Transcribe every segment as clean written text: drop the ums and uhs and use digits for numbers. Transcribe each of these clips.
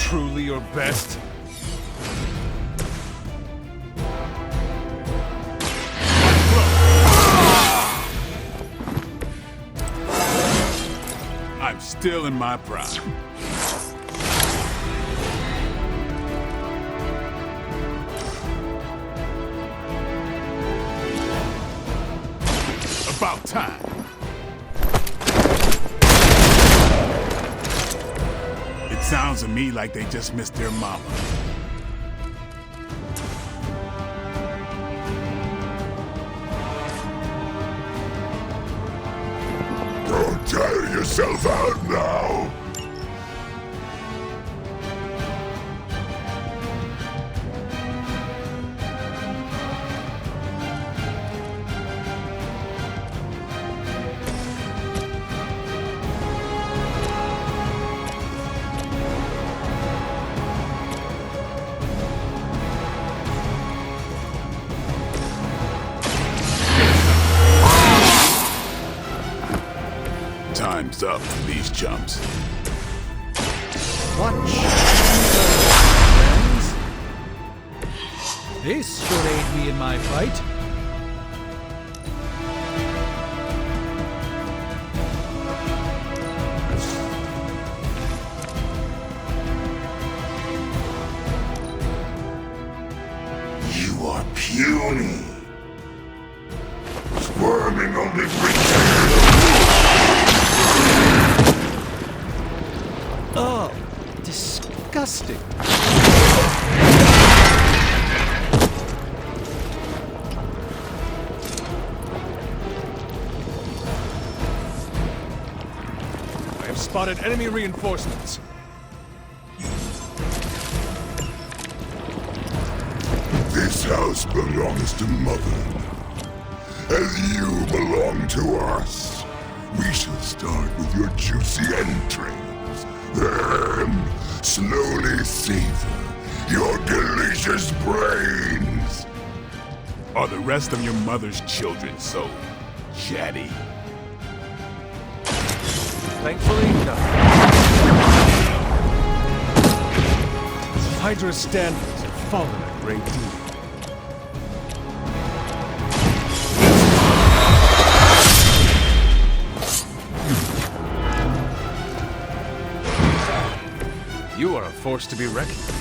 truly your best? I'm still in my prime. About time. It sounds to me like they just missed their mama. Don't tire yourself out now. Time's up for these chumps. Watch, friends. This should aid me in my fight. You are puny. Squirming only pretend. Oh, disgusting. I have spotted enemy reinforcements. This house belongs to Mother, as you belong to us. We shall start with your juicy entrails, then slowly savor your delicious brains. Are the rest of your mother's children so chatty? Thankfully, no. Hydra's standards have fallen a great deal. You are a force to be reckoned with.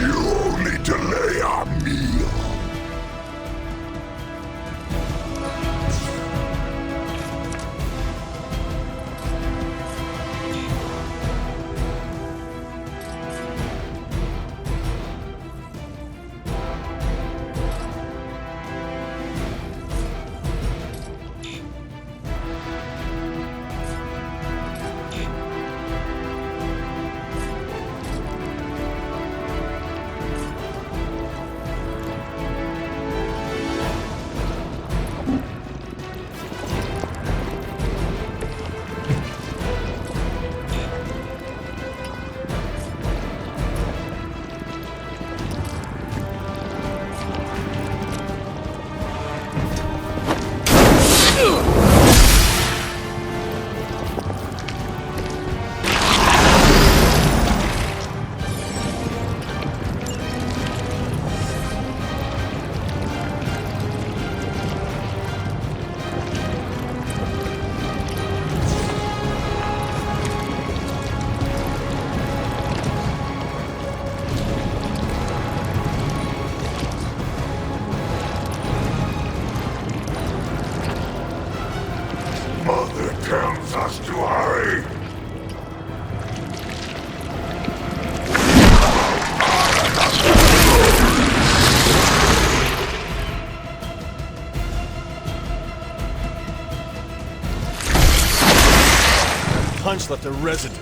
You only delay our meal. Mother tells us to hurry. Punch left a residue.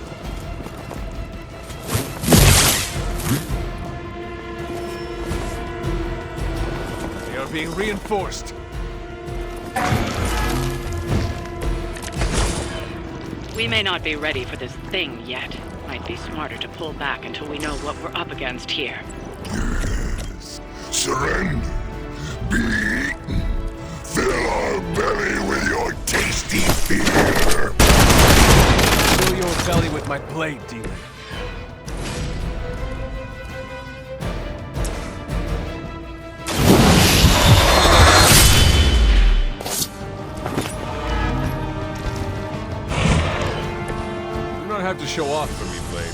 They are being reinforced. We may not be ready for this thing yet. Might be smarter to pull back until we know what we're up against here. Yes. Surrender. Be eaten. Fill our belly with your tasty fear. Fill your belly with my blade, demon. You don't have to show off for me, Blade.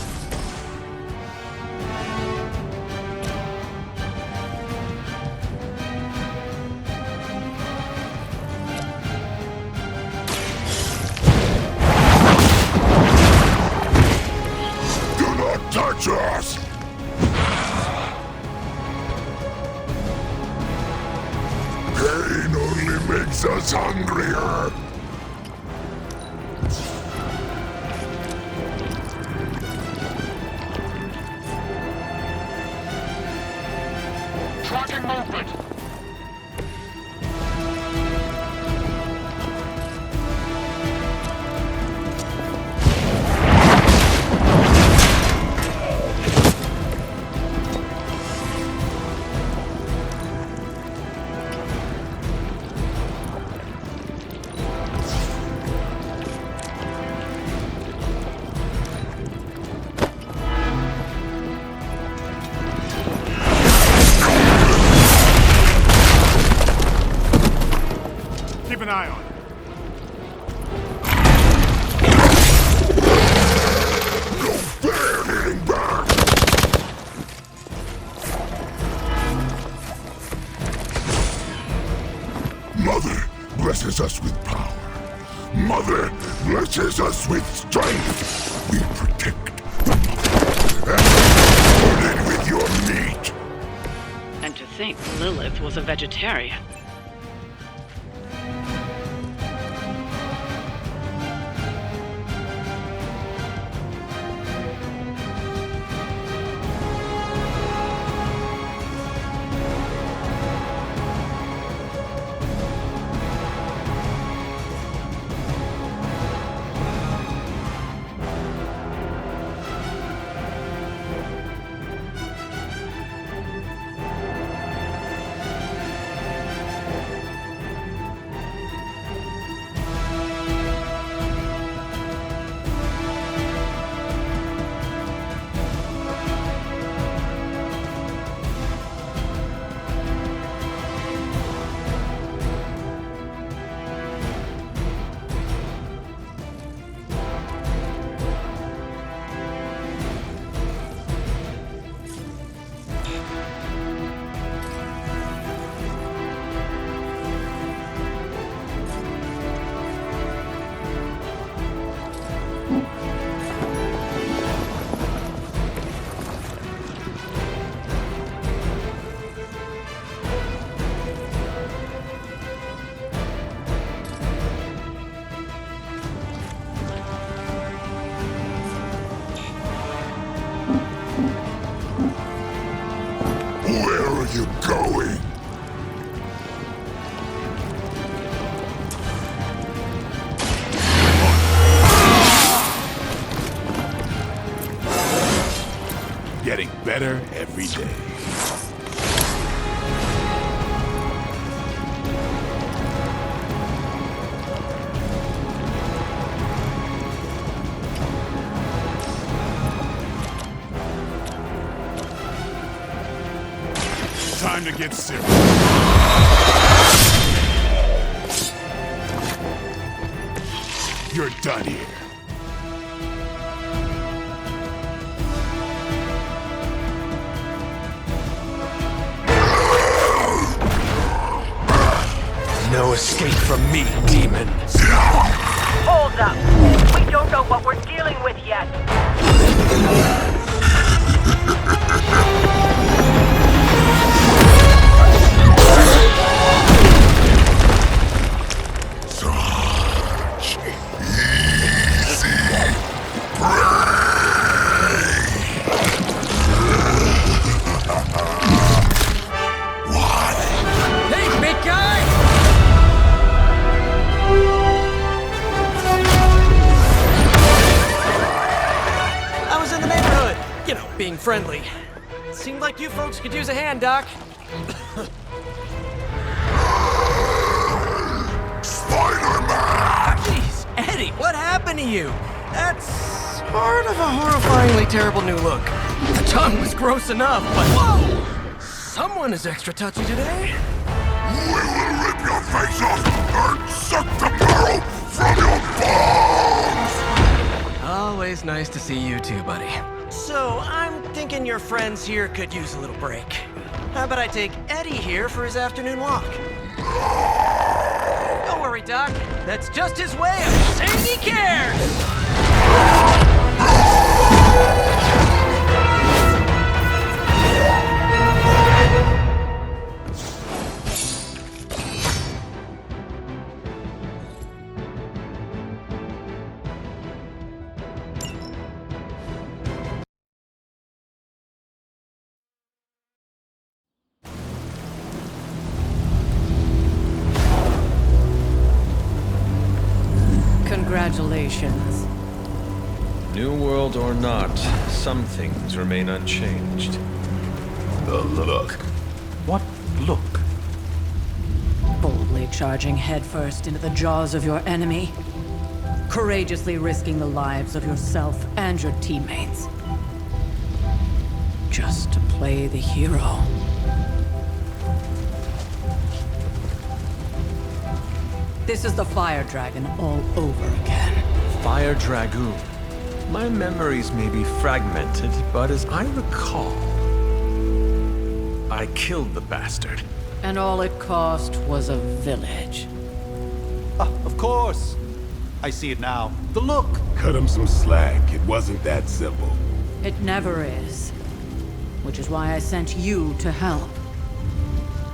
Do not touch us! Pain only makes us hungrier. Tracking movement. Keep an eye on it. No fair hitting back! Mother blesses us with power. Mother blesses us with strength. We protect the mother. And burn it with your meat. And to think Lilith was a vegetarian. Where are you going? Getting better every day. Time to get serious. You're done here. No escape from me, demon. Hold up. We don't know what we're dealing with yet. Such easy prey. What? Hey, big guy! I was in the neighborhood. You know, being friendly. Seemed like you folks could use a hand, Doc. Spider-Man! Jeez, Eddie, what happened to you? That's sort of a horrifyingly terrible new look. The tongue was gross enough, but whoa! Someone is extra touchy today. We will rip your face off and suck the marrow from your bones! Always nice to see you too, buddy. So, I'm thinking your friends here could use a little break. How about I take Eddie here for his afternoon walk? Don't worry, Doc. That's just his way of saying he cares! Congratulations. New world or not, some things remain unchanged. The look. What look? Boldly charging headfirst into the jaws of your enemy. Courageously risking the lives of yourself and your teammates. Just to play the hero. This is the Fire Dragon all over again. Fire Dragoon. My memories may be fragmented, but as I recall, I killed the bastard. And all it cost was a village. Of course. I see it now. The look. Cut him some slack. It wasn't that simple. It never is. Which is why I sent you to help.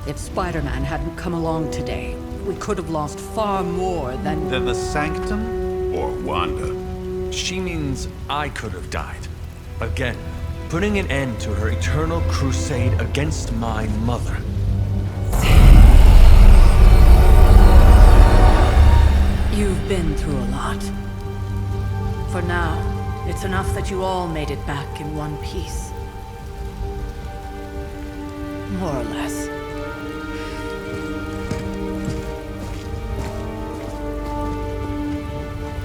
If Spider-Man hadn't come along today, we could have lost far more than... Then the Sanctum? Or Wanda. She means I could have died. Again, putting an end to her eternal crusade against my mother. You've been through a lot. For now, it's enough that you all made it back in one piece. More or less.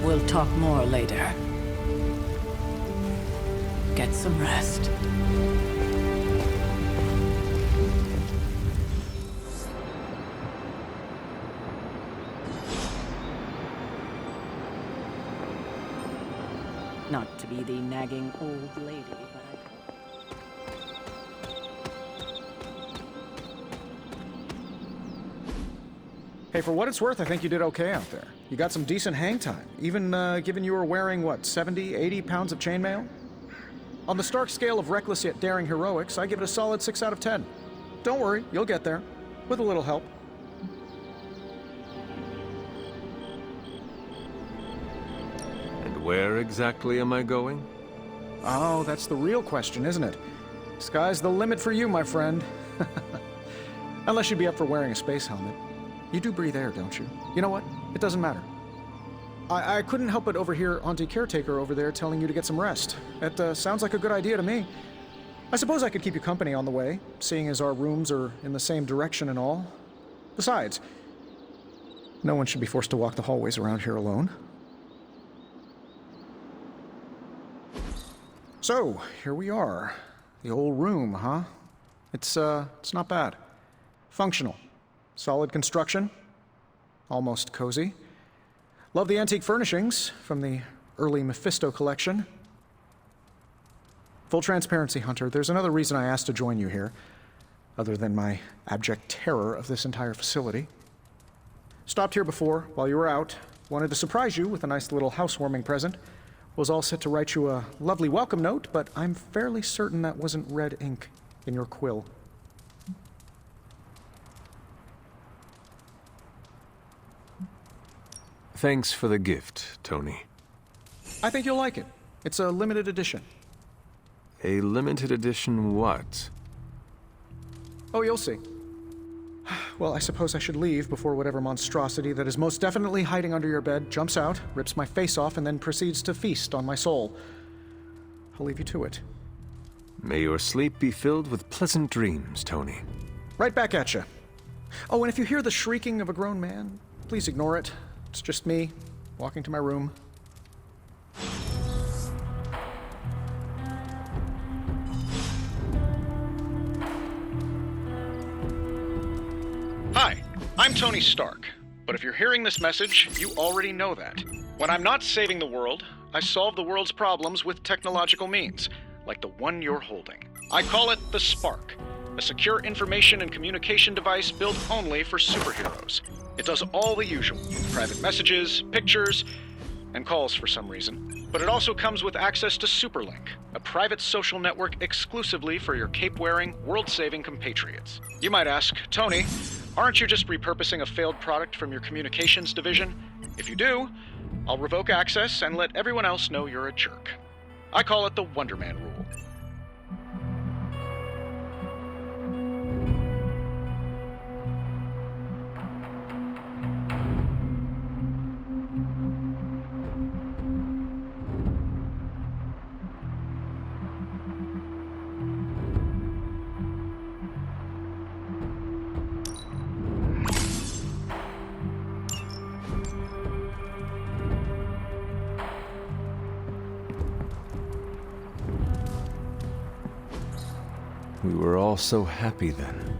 We'll talk more later. Get some rest. Not to be the nagging old lady, but Hey, for what it's worth, I think you did okay out there. You got some decent hang time, even given you were wearing, what, 70, 80 pounds of chainmail? On the Stark scale of reckless yet daring heroics, I give it a solid 6 out of 10. Don't worry, you'll get there. With a little help. And where exactly am I going? Oh, that's the real question, isn't it? Sky's the limit for you, my friend. Unless you'd be up for wearing a space helmet. You do breathe air, don't you? You know what? It doesn't matter. I couldn't help but overhear Auntie Caretaker over there telling you to get some rest. That sounds like a good idea to me. I suppose I could keep you company on the way, seeing as our rooms are in the same direction and all. Besides, no one should be forced to walk the hallways around here alone. So, here we are. The old room, huh? It's not bad. Functional. Solid construction. Almost cozy. Love the antique furnishings from the early Mephisto collection. Full transparency, Hunter, there's another reason I asked to join you here, other than my abject terror of this entire facility. Stopped here before, while you were out. Wanted to surprise you with a nice little housewarming present. Was all set to write you a lovely welcome note, but I'm fairly certain that wasn't red ink in your quill. Thanks for the gift, Tony. I think you'll like it. It's a limited edition. A limited edition what? Oh, you'll see. Well, I suppose I should leave before whatever monstrosity that is most definitely hiding under your bed jumps out, rips my face off, and then proceeds to feast on my soul. I'll leave you to it. May your sleep be filled with pleasant dreams, Tony. Right back at you. Oh, and if you hear the shrieking of a grown man, please ignore it. It's just me, walking to my room. Hi, I'm Tony Stark, but if you're hearing this message, you already know that. When I'm not saving the world, I solve the world's problems with technological means, like the one you're holding. I call it the Spark, a secure information and communication device built only for superheroes. It does all the usual, private messages, pictures, and calls for some reason. But it also comes with access to Superlink, a private social network exclusively for your cape-wearing, world-saving compatriots. You might ask, Tony, aren't you just repurposing a failed product from your communications division? If you do, I'll revoke access and let everyone else know you're a jerk. I call it the Wonder Man rule. We were all so happy then.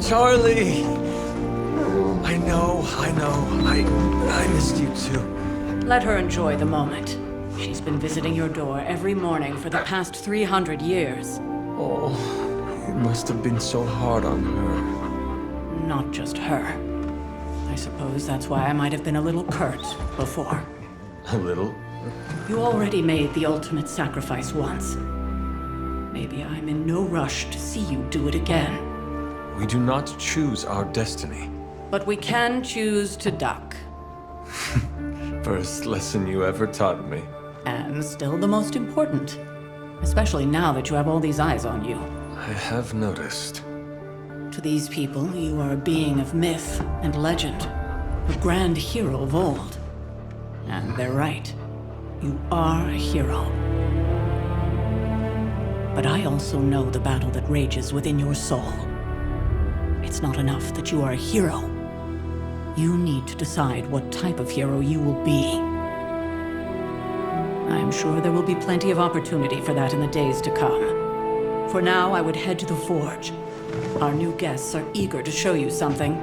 Charlie! I know. I missed you too. Let her enjoy the moment. She's been visiting your door every morning for the past 300 years. Oh, it must have been so hard on her. Not just her. I suppose that's why I might have been a little curt before. A little? You already made the ultimate sacrifice once. Maybe I'm in no rush to see you do it again. We do not choose our destiny. But we can choose to duck. First lesson you ever taught me. And still the most important. Especially now that you have all these eyes on you. I have noticed. To these people, you are a being of myth and legend. A grand hero of old. And they're right. You are a hero. But I also know the battle that rages within your soul. It's not enough that you are a hero. You need to decide what type of hero you will be. I'm sure there will be plenty of opportunity for that in the days to come. For now, I would head to the forge. Our new guests are eager to show you something.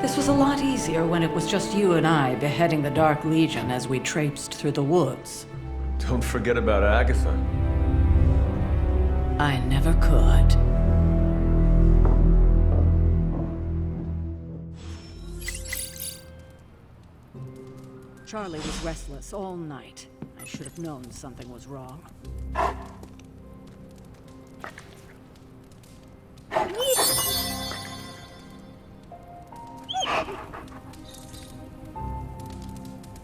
This was a lot easier when it was just you and I beheading the Dark Legion as we traipsed through the woods. Don't forget about Agatha. I never could. Charlie was restless all night. I should have known something was wrong.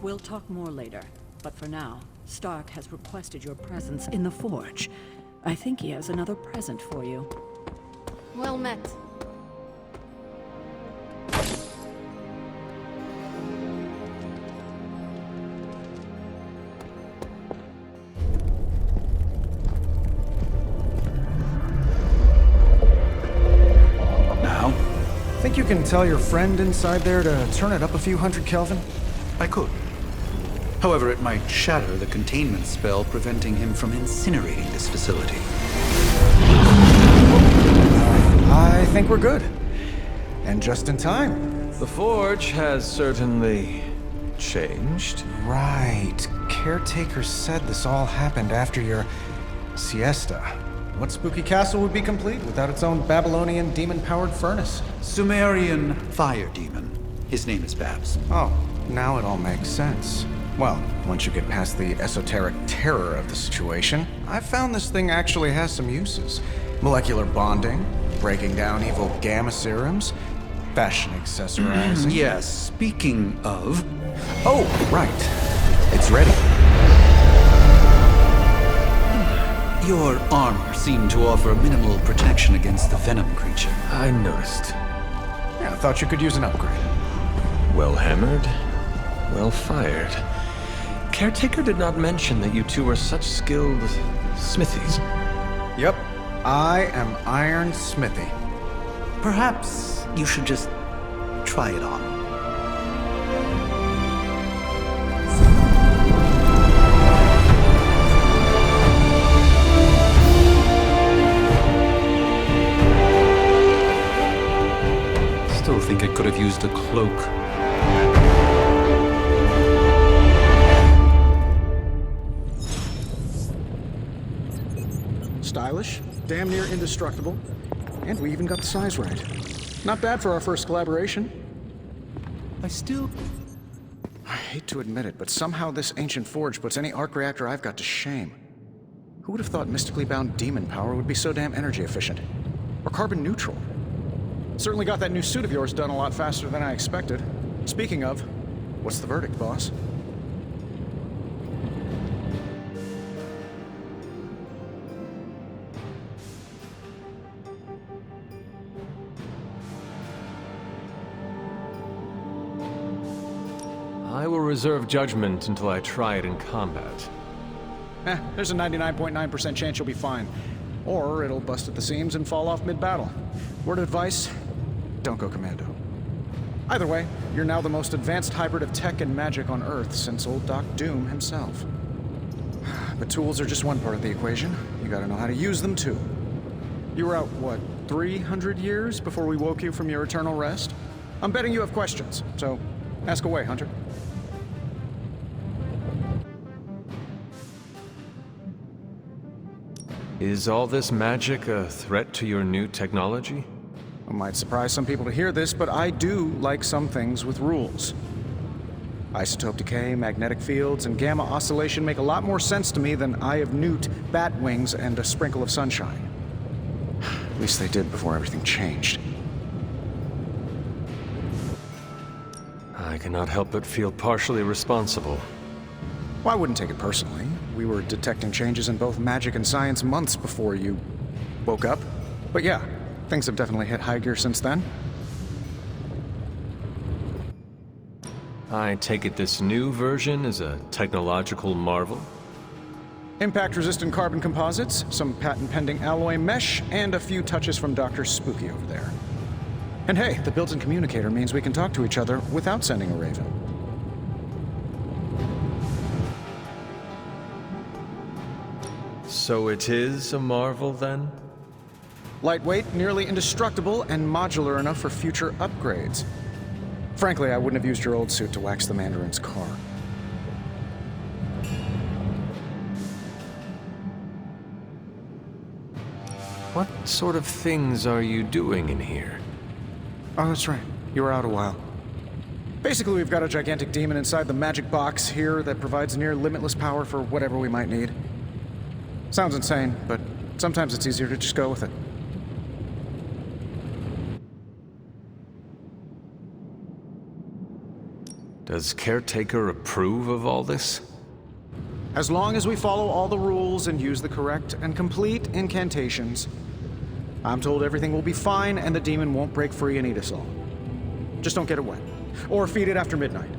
We'll talk more later, but for now, Stark has requested your presence in the forge. I think he has another present for you. Well met. Now? Think you can tell your friend inside there to turn it up a few hundred Kelvin? I could. However, it might shatter the containment spell preventing him from incinerating this facility. I think we're good. And just in time. The forge has certainly changed. Right. Caretaker said this all happened after your siesta. What spooky castle would be complete without its own Babylonian demon-powered furnace? Sumerian fire demon. His name is Babs. Oh, now it all makes sense. Well, once you get past the esoteric terror of the situation, I've found this thing actually has some uses. Molecular bonding, breaking down evil gamma serums, fashion accessorizing. Yes, speaking of... Oh, right. It's ready. Your armor seemed to offer minimal protection against the venom creature. I noticed. Yeah, I thought you could use an upgrade. Well hammered, well fired. Caretaker did not mention that you two were such skilled smithies. Yep, I am Iron Smithy. Perhaps you should just try it on. Still think it could have used a cloak. Stylish, damn near indestructible, and we even got the size right. Not bad for our first collaboration. I hate to admit it, but somehow this ancient forge puts any arc reactor I've got to shame. Who would have thought mystically bound demon power would be so damn energy efficient? Or carbon neutral? Certainly got that new suit of yours done a lot faster than I expected. Speaking of, what's the verdict, boss? I will reserve judgment until I try it in combat. There's a 99.9% chance you'll be fine. Or it'll bust at the seams and fall off mid-battle. Word of advice, don't go commando. Either way, you're now the most advanced hybrid of tech and magic on Earth since old Doc Doom himself. But tools are just one part of the equation. You gotta know how to use them too. You were out, what, 300 years before we woke you from your eternal rest? I'm betting you have questions, so ask away, Hunter. Is all this magic a threat to your new technology? It might surprise some people to hear this, but I do like some things with rules. Isotope decay, magnetic fields, and gamma oscillation make a lot more sense to me than Eye of Newt, bat wings, and a sprinkle of sunshine. At least they did before everything changed. I cannot help but feel partially responsible. Well, I wouldn't take it personally. We were detecting changes in both magic and science months before you woke up. But yeah, things have definitely hit high gear since then. I take it this new version is a technological marvel? Impact-resistant carbon composites, some patent-pending alloy mesh, and a few touches from Dr. Spooky over there. And hey, the built-in communicator means we can talk to each other without sending a raven. So it is a marvel, then? Lightweight, nearly indestructible, and modular enough for future upgrades. Frankly, I wouldn't have used your old suit to wax the Mandarin's car. What sort of things are you doing in here? Oh, that's right. You were out a while. Basically, we've got a gigantic demon inside the magic box here that provides near limitless power for whatever we might need. Sounds insane, but sometimes it's easier to just go with it. Does Caretaker approve of all this? As long as we follow all the rules and use the correct and complete incantations, I'm told everything will be fine and the demon won't break free and eat us all. Just don't get it wet. Or feed it after midnight.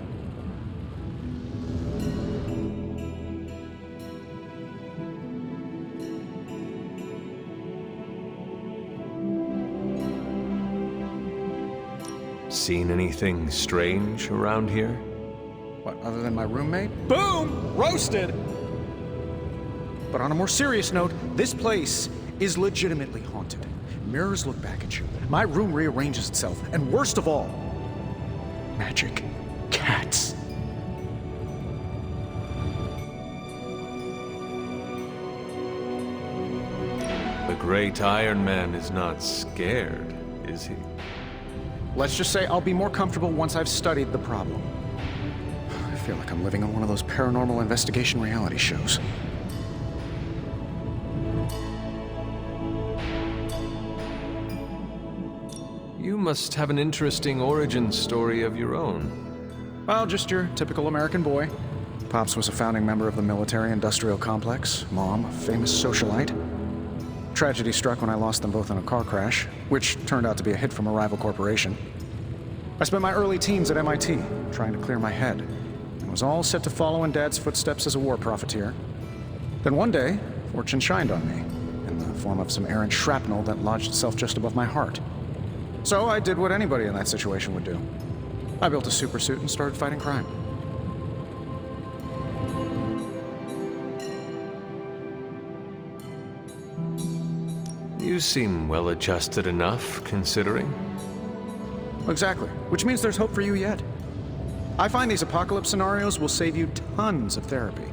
Seen anything strange around here? What, other than my roommate? Boom! Roasted! But on a more serious note, this place is legitimately haunted. Mirrors look back at you. My room rearranges itself. And worst of all, magic cats. The great Iron Man is not scared, is he? Let's just say I'll be more comfortable once I've studied the problem. I feel like I'm living on one of those paranormal investigation reality shows. You must have an interesting origin story of your own. Well, just your typical American boy. Pops was a founding member of the military-industrial complex. Mom, a famous socialite. Tragedy struck when I lost them both in a car crash, which turned out to be a hit from a rival corporation. I spent my early teens at MIT, trying to clear my head, and was all set to follow in Dad's footsteps as a war profiteer. Then one day, fortune shined on me, in the form of some errant shrapnel that lodged itself just above my heart. So I did what anybody in that situation would do. I built a supersuit and started fighting crime. You seem well-adjusted enough, considering. Exactly, which means there's hope for you yet. I find these apocalypse scenarios will save you tons of therapy.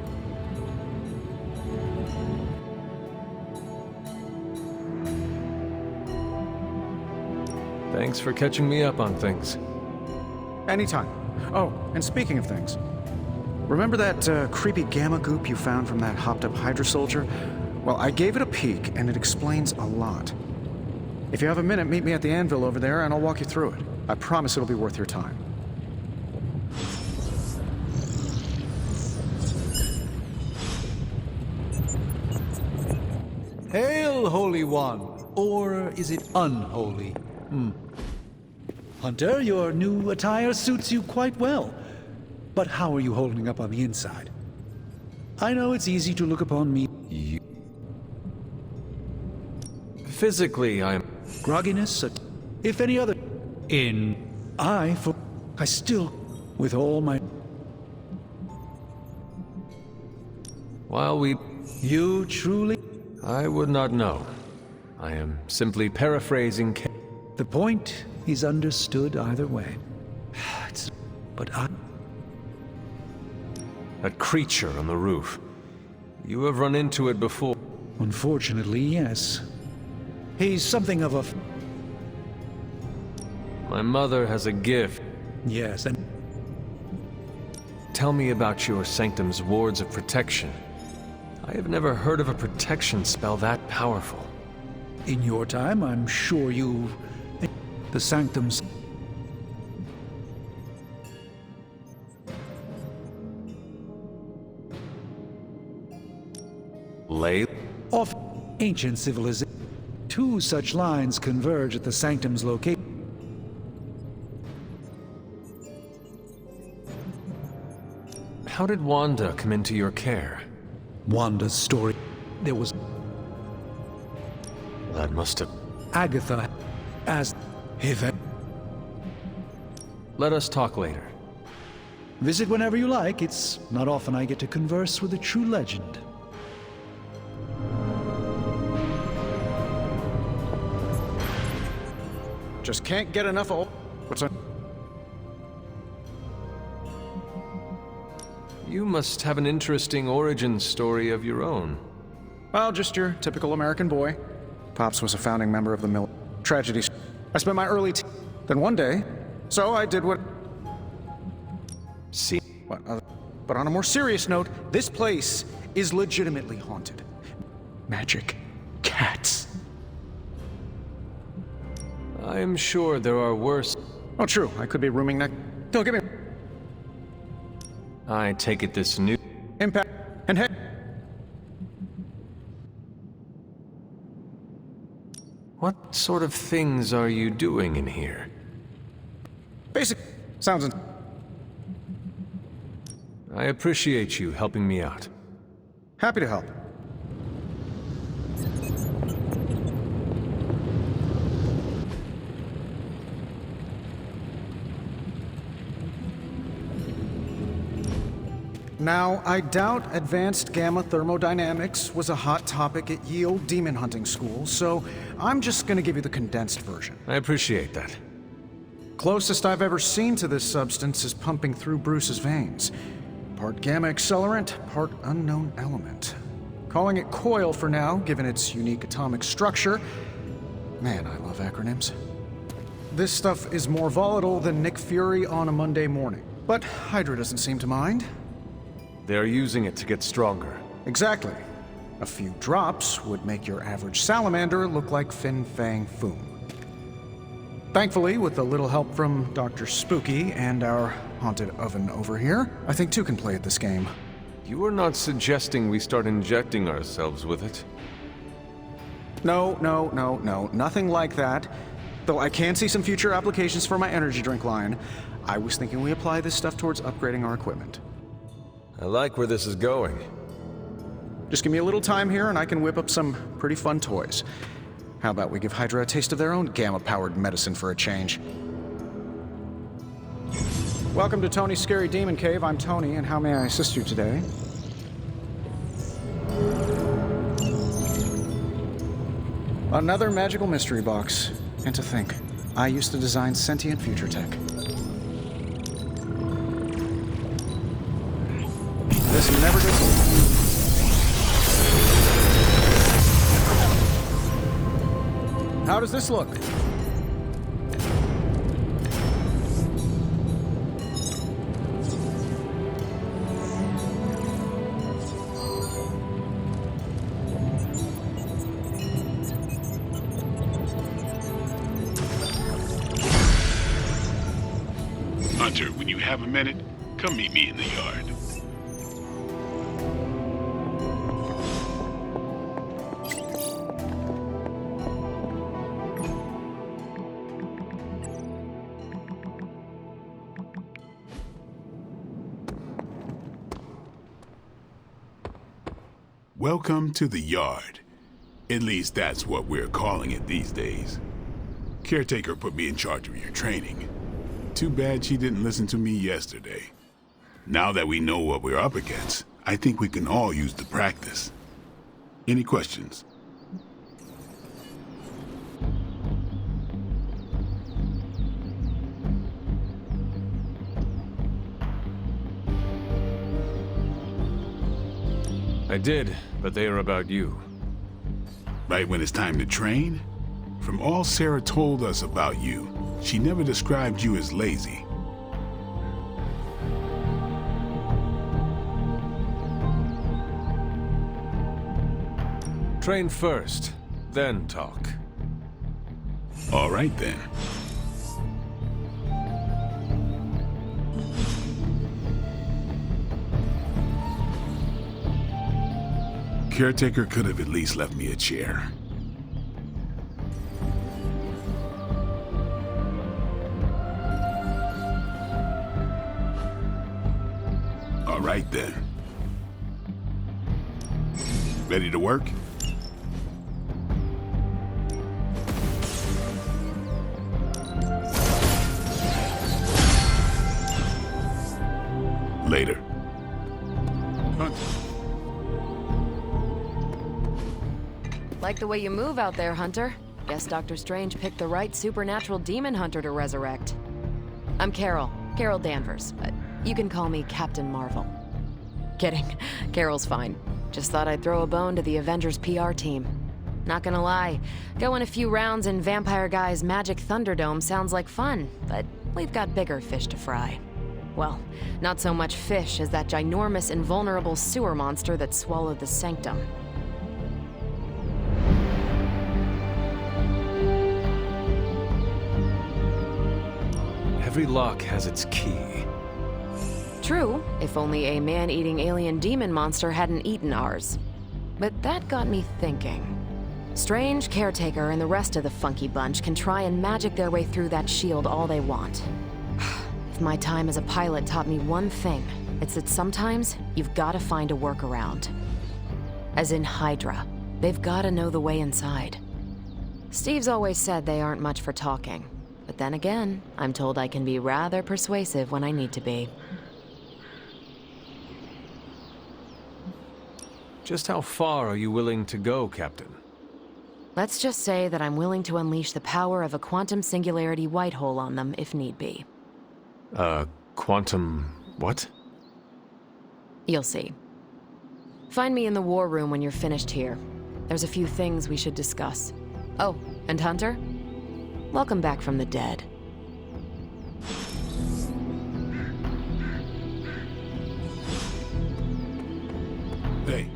Thanks for catching me up on things. Anytime. Oh, and speaking of things, remember that creepy gamma goop you found from that hopped-up Hydra soldier? Well, I gave it a peek, and it explains a lot. If you have a minute, meet me at the anvil over there, and I'll walk you through it. I promise it'll be worth your time. Hail, Holy One! Or is it unholy? Hunter, your new attire suits you quite well. But how are you holding up on the inside? I know it's easy to look upon me. Physically, I'm... Grogginess, if any other... I still... With all my... While we... You truly... I would not know. I am simply paraphrasing... The point is understood either way. But I... That creature on the roof. You have run into it before. Unfortunately, yes. He's something of a... My mother has a gift. Yes, and... Tell me about your sanctum's wards of protection. I have never heard of a protection spell that powerful. In your time, I'm sure you... The sanctums... Lay? Off ancient civilization. Two such lines converge at the sanctum's location. How did Wanda come into your care? Wanda's story. There was... That must have... Agatha as... event. Let us talk later. Visit whenever you like. It's not often I get to converse with a true legend. Just can't get enough of... What's that? You must have an interesting origin story of your own. Well, just your typical American boy. Pops was a founding member of the Tragedy. I spent my early Then one day, so I did what... See? What? But on a more serious note, this place is legitimately haunted. Magic. Cats. I am sure there are worse... Oh, true. I could be rooming next... Don't give me... I take it this new... Impact... And hey... What sort of things are you doing in here? Basic... Sounds... I appreciate you helping me out. Happy to help. Now, I doubt advanced gamma thermodynamics was a hot topic at ye old demon hunting school, so I'm just gonna give you the condensed version. I appreciate that. Closest I've ever seen to this substance is pumping through Bruce's veins. Part gamma accelerant, part unknown element. Calling it coil for now, given its unique atomic structure. Man, I love acronyms. This stuff is more volatile than Nick Fury on a Monday morning. But Hydra doesn't seem to mind. They're using it to get stronger. Exactly. A few drops would make your average salamander look like Fin Fang Foom. Thankfully, with a little help from Dr. Spooky and our haunted oven over here, I think two can play at this game. You are not suggesting we start injecting ourselves with it? No, nothing like that. Though I can see some future applications for my energy drink line. I was thinking we apply this stuff towards upgrading our equipment. I like where this is going. Just give me a little time here and I can whip up some pretty fun toys. How about we give Hydra a taste of their own gamma-powered medicine for a change? Welcome to Tony's Scary Demon Cave. I'm Tony, and how may I assist you today? Another magical mystery box. And to think, I used to design sentient future tech. This never gets old. How does this look? Hunter, when you have a minute, come meet me in the yard. Welcome to the yard. At least that's what we're calling it these days. Caretaker put me in charge of your training. Too bad she didn't listen to me yesterday. Now that we know what we're up against, I think we can all use the practice. Any questions? I did, but they are about you. Right when it's time to train? From all Sarah told us about you, she never described you as lazy. Train first, then talk. All right then. Caretaker could have at least left me a chair. All right then. Ready to work? Later. Like the way you move out there, Hunter. Guess Dr. Strange picked the right supernatural demon hunter to resurrect. I'm Carol Danvers, but you can call me Captain Marvel. Kidding, Carol's fine. Just thought I'd throw a bone to the Avengers PR team. Not gonna lie, going a few rounds in Vampire Guy's Magic Thunderdome sounds like fun, but we've got bigger fish to fry. Well, not so much fish as that ginormous invulnerable sewer monster that swallowed the Sanctum. Every lock has its key. True, if only a man-eating alien demon monster hadn't eaten ours. But that got me thinking. Strange, Caretaker, and the rest of the funky bunch can try and magic their way through that shield all they want. If my time as a pilot taught me one thing, it's that sometimes you've got to find a workaround. As in Hydra, they've got to know the way inside. Steve's always said they aren't much for talking. But then again, I'm told I can be rather persuasive when I need to be. Just how far are you willing to go, Captain? Let's just say that I'm willing to unleash the power of a quantum singularity white hole on them if need be. Quantum... what? You'll see. Find me in the war room when you're finished here. There's a few things we should discuss. Oh, and Hunter? Welcome back from the dead. Hey.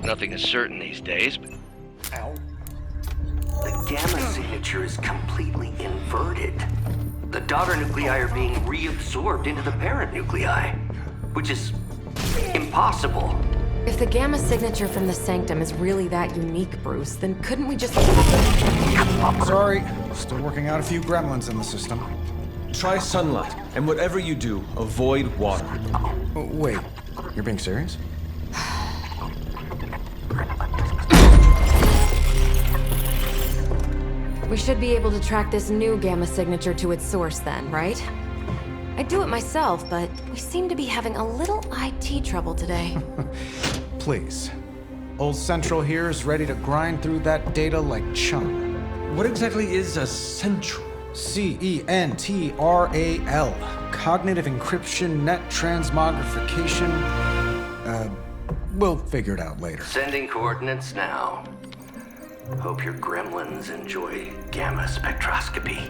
Nothing is certain these days, but... Ow. The gamma signature is completely inverted. The daughter nuclei are being reabsorbed into the parent nuclei, which is impossible. If the gamma signature from the Sanctum is really that unique, Bruce, then couldn't we just... Sorry, still working out a few gremlins in the system. Try sunlight, and whatever you do, avoid water. Oh, wait, you're being serious? We should be able to track this new gamma signature to its source then, right? I'd do it myself, but we seem to be having a little IT trouble today. Please. Old Central here is ready to grind through that data like chum. What exactly is a central? CENTRAL. Cognitive encryption, net transmogrification. We'll figure it out later. Sending coordinates now. Hope your gremlins enjoy gamma spectroscopy.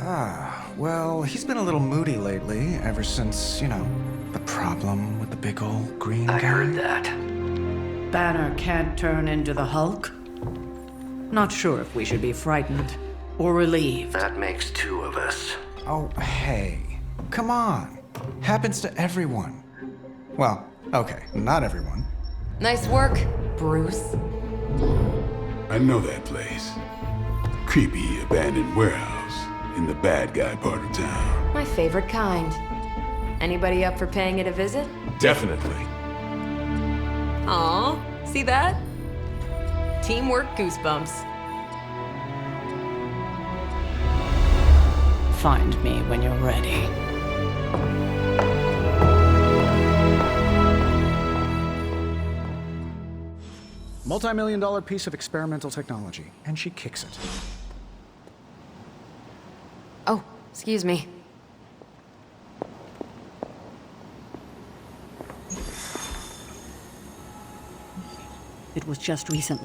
Ah, well, he's been a little moody lately, ever since, you know, the problem with the big old green guy. I heard that. Banner can't turn into the Hulk? Not sure if we should be frightened or relieved. That makes two of us. Oh, hey. Come on. Happens to everyone. Well, okay, not everyone. Nice work, Bruce. I know that place. Creepy abandoned warehouse in the bad guy part of town. My favorite kind. Anybody up for paying it a visit? Definitely. Aw, see that? Teamwork goosebumps. Find me when you're ready. Multi-million-dollar piece of experimental technology, and she kicks it. Oh, excuse me. It was just recent.